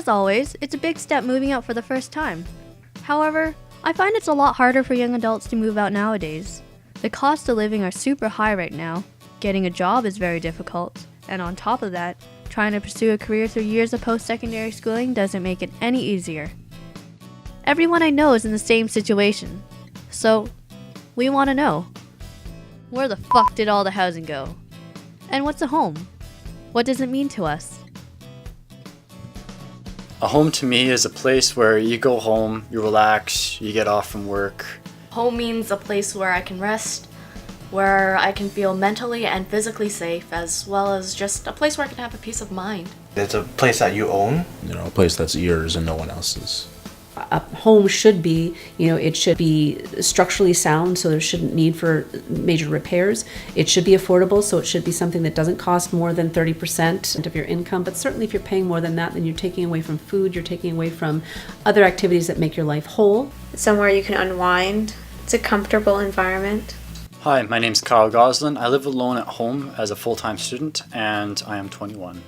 As always, it's a big step moving out for the first time. However, I find it's a lot harder for young adults to move out nowadays. The costs of living are super high right now, getting a job is very difficult, and on top of that, trying to pursue a career through years of post-secondary schooling doesn't make it any easier. Everyone I know is in the same situation, so we want to know, where the fuck did all the housing go? And what's a home? What does it mean to us? A home to me is a place where you go home, you relax, you get off from work. Home means a place where I can rest, where I can feel mentally and physically safe, as well as just a place where I can have a peace of mind. It's a place that you own. A place that's yours and no one else's. A home should be, it should be structurally sound, so there shouldn't need for major repairs. It should be affordable, so it should be something that doesn't cost more than 30% of your income. But certainly if you're paying more than that, then you're taking away from food, you're taking away from other activities that make your life whole. Somewhere you can unwind. It's a comfortable environment. Hi, my name's Kyle Goslin. I live alone at home as a full-time student, and I am 21.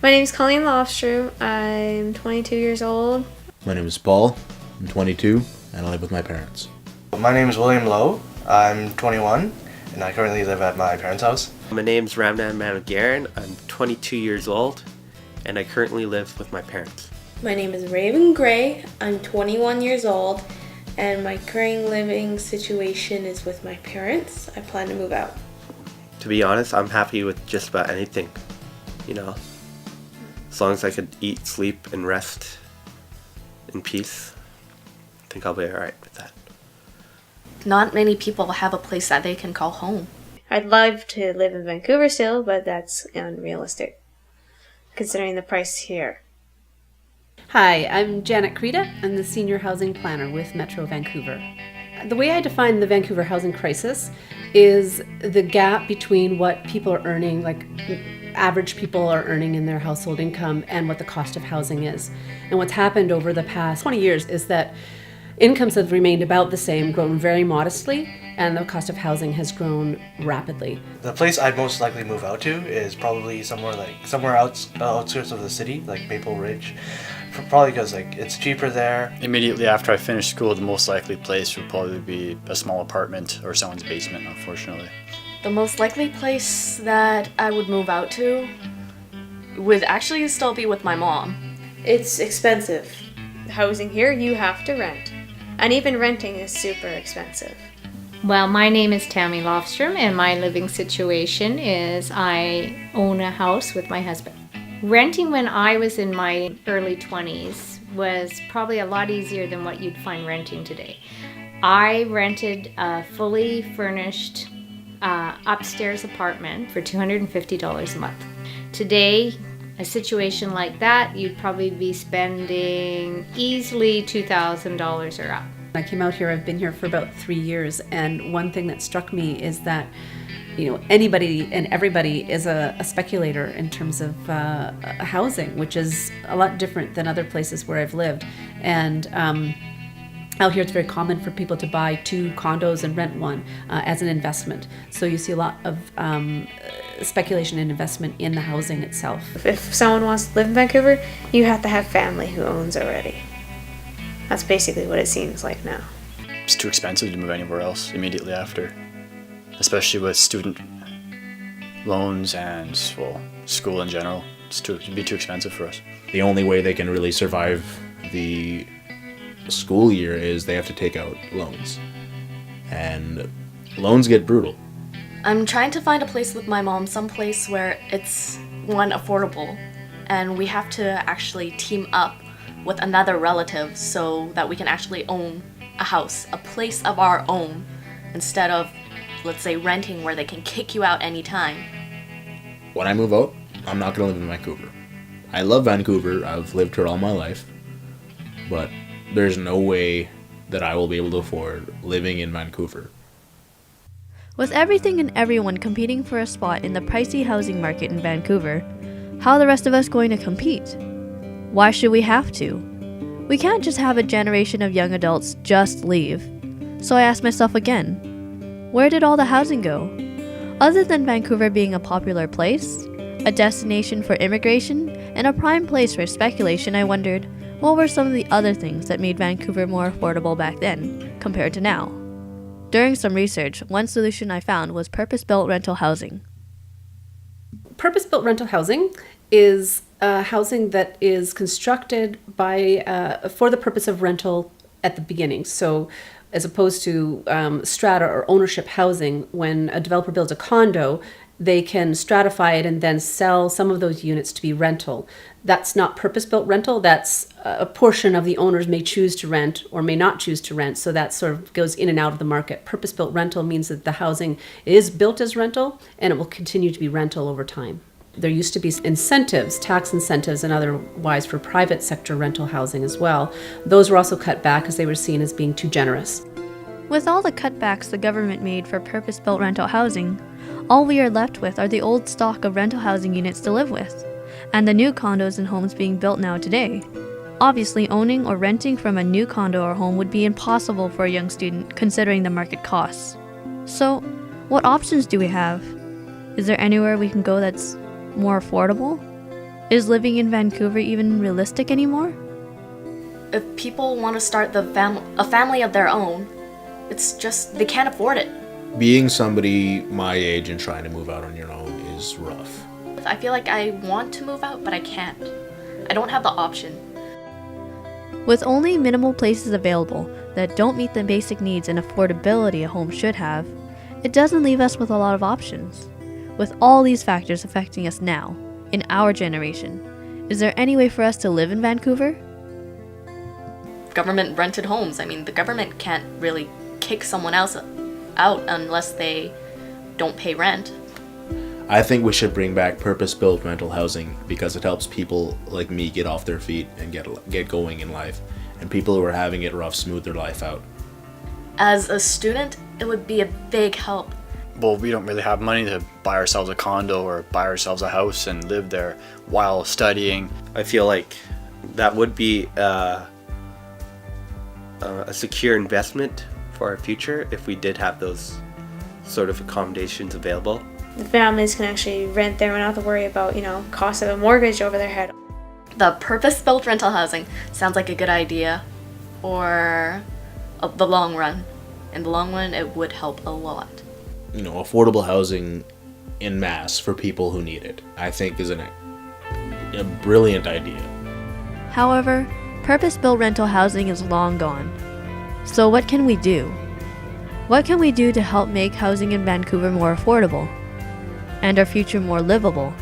My name's Colleen Lofstrom. I'm 22 years old. My name is Paul. I'm 22 and I live with my parents. My name is William Lowe. I'm 21 and I currently live at my parents' house. My name's Ramnan Managaran. I'm 22 years old and I currently live with my parents. My name is Raven Gray. I'm 21 years old and my current living situation is with my parents. I plan to move out. To be honest, I'm happy with just about anything, as long as I could eat, sleep, and rest in peace, I think I'll be alright with that. Not many people have a place that they can call home. I'd love to live in Vancouver still, but that's unrealistic, considering the price here. Hi, I'm Janet Creta. I'm the Senior Housing Planner with Metro Vancouver. The way I define the Vancouver housing crisis is the gap between what people are earning, like average people are earning in their household income, and what the cost of housing is. And what's happened over the past 20 years is that incomes have remained about the same, grown very modestly, and the cost of housing has grown rapidly. The place I'd most likely move out to is probably somewhere outskirts of the city, like Maple Ridge. Probably because it's cheaper there. Immediately after I finish school, the most likely place would probably be a small apartment or someone's basement, unfortunately. The most likely place that I would move out to would actually still be with my mom. It's expensive. Housing here, you have to rent. And even renting is super expensive. Well, my name is Tammy Lofstrom, and my living situation is I own a house with my husband. Renting when I was in my early 20s was probably a lot easier than what you'd find renting today. I rented a fully furnished upstairs apartment for $250 a month. Today, a situation like that, you'd probably be spending easily $2,000 or up. I came out here, I've been here for about 3 years, and one thing that struck me is that anybody and everybody is a speculator in terms of housing, which is a lot different than other places where I've lived. And out here it's very common for people to buy 2 condos and rent one as an investment. So you see a lot of speculation and investment in the housing itself. If someone wants to live in Vancouver, you have to have family who owns already. That's basically what it seems like now. It's too expensive to move anywhere else immediately after, especially with student loans and, school in general. It'd be too expensive for us. The only way they can really survive the school year is they have to take out loans. And loans get brutal. I'm trying to find a place with my mom, someplace where it's, one, affordable, and we have to actually team up with another relative so that we can actually own a house, a place of our own, instead of, let's say, renting where they can kick you out anytime. When I move out, I'm not going to live in Vancouver. I love Vancouver. I've lived here all my life. But there's no way that I will be able to afford living in Vancouver. With everything and everyone competing for a spot in the pricey housing market in Vancouver, how are the rest of us going to compete? Why should we have to? We can't just have a generation of young adults just leave. So I asked myself again, where did all the housing go? Other than Vancouver being a popular place, a destination for immigration, In a prime place for speculation, I wondered, what were some of the other things that made Vancouver more affordable back then, compared to now? During some research, one solution I found was purpose-built rental housing. Purpose-built rental housing is housing that is constructed for the purpose of rental at the beginning. So as opposed to strata or ownership housing, when a developer builds a condo, they can stratify it and then sell some of those units to be rental. That's not purpose-built rental. That's a portion of the owners may choose to rent or may not choose to rent. So that sort of goes in and out of the market. Purpose-built rental means that the housing is built as rental and it will continue to be rental over time. There used to be incentives, tax incentives and otherwise for private sector rental housing as well. Those were also cut back as they were seen as being too generous. With all the cutbacks the government made for purpose-built rental housing, all we are left with are the old stock of rental housing units to live with, and the new condos and homes being built now today. Obviously, owning or renting from a new condo or home would be impossible for a young student considering the market costs. So, what options do we have? Is there anywhere we can go that's more affordable? Is living in Vancouver even realistic anymore? If people want to start a family of their own, it's just they can't afford it. Being somebody my age and trying to move out on your own is rough. I feel like I want to move out, but I can't. I don't have the option. With only minimal places available that don't meet the basic needs and affordability a home should have, it doesn't leave us with a lot of options. With all these factors affecting us now, in our generation, is there any way for us to live in Vancouver? Government rented homes. I mean, the government can't really kick someone else out unless they don't pay rent. I think we should bring back purpose-built rental housing because it helps people like me get off their feet and get going in life, and people who are having it rough smooth their life out. As a student, it would be a big help. Well, we don't really have money to buy ourselves a condo or buy ourselves a house and live there while studying. I feel like that would be a secure investment for our future if we did have those sort of accommodations available. The families can actually rent there and not have to worry about, cost of a mortgage over their head. The purpose-built rental housing sounds like a good idea for the long run. In the long run, it would help a lot. Affordable housing en masse for people who need it, I think is a brilliant idea. However, purpose-built rental housing is long gone. So what can we do? What can we do to help make housing in Vancouver more affordable and our future more livable?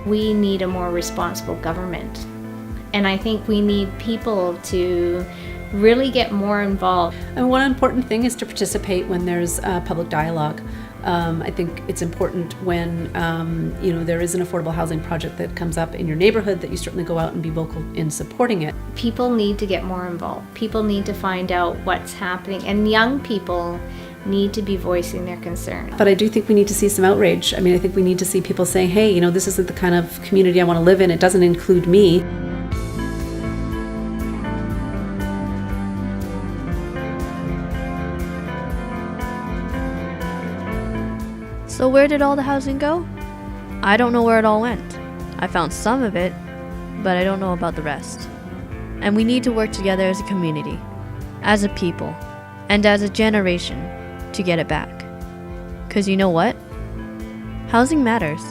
We need a more responsible government. And I think we need people to really get more involved. And one important thing is to participate when there's public dialogue. I think it's important when there is an affordable housing project that comes up in your neighborhood that you certainly go out and be vocal in supporting it. People need to get more involved. People need to find out what's happening, and young people need to be voicing their concern. But I do think we need to see some outrage. I mean, I think we need to see people saying, hey, this isn't the kind of community I want to live in. It doesn't include me. So where did all the housing go? I don't know where it all went. I found some of it, but I don't know about the rest. And we need to work together as a community, as a people, and as a generation to get it back. 'Cause you know what? Housing matters.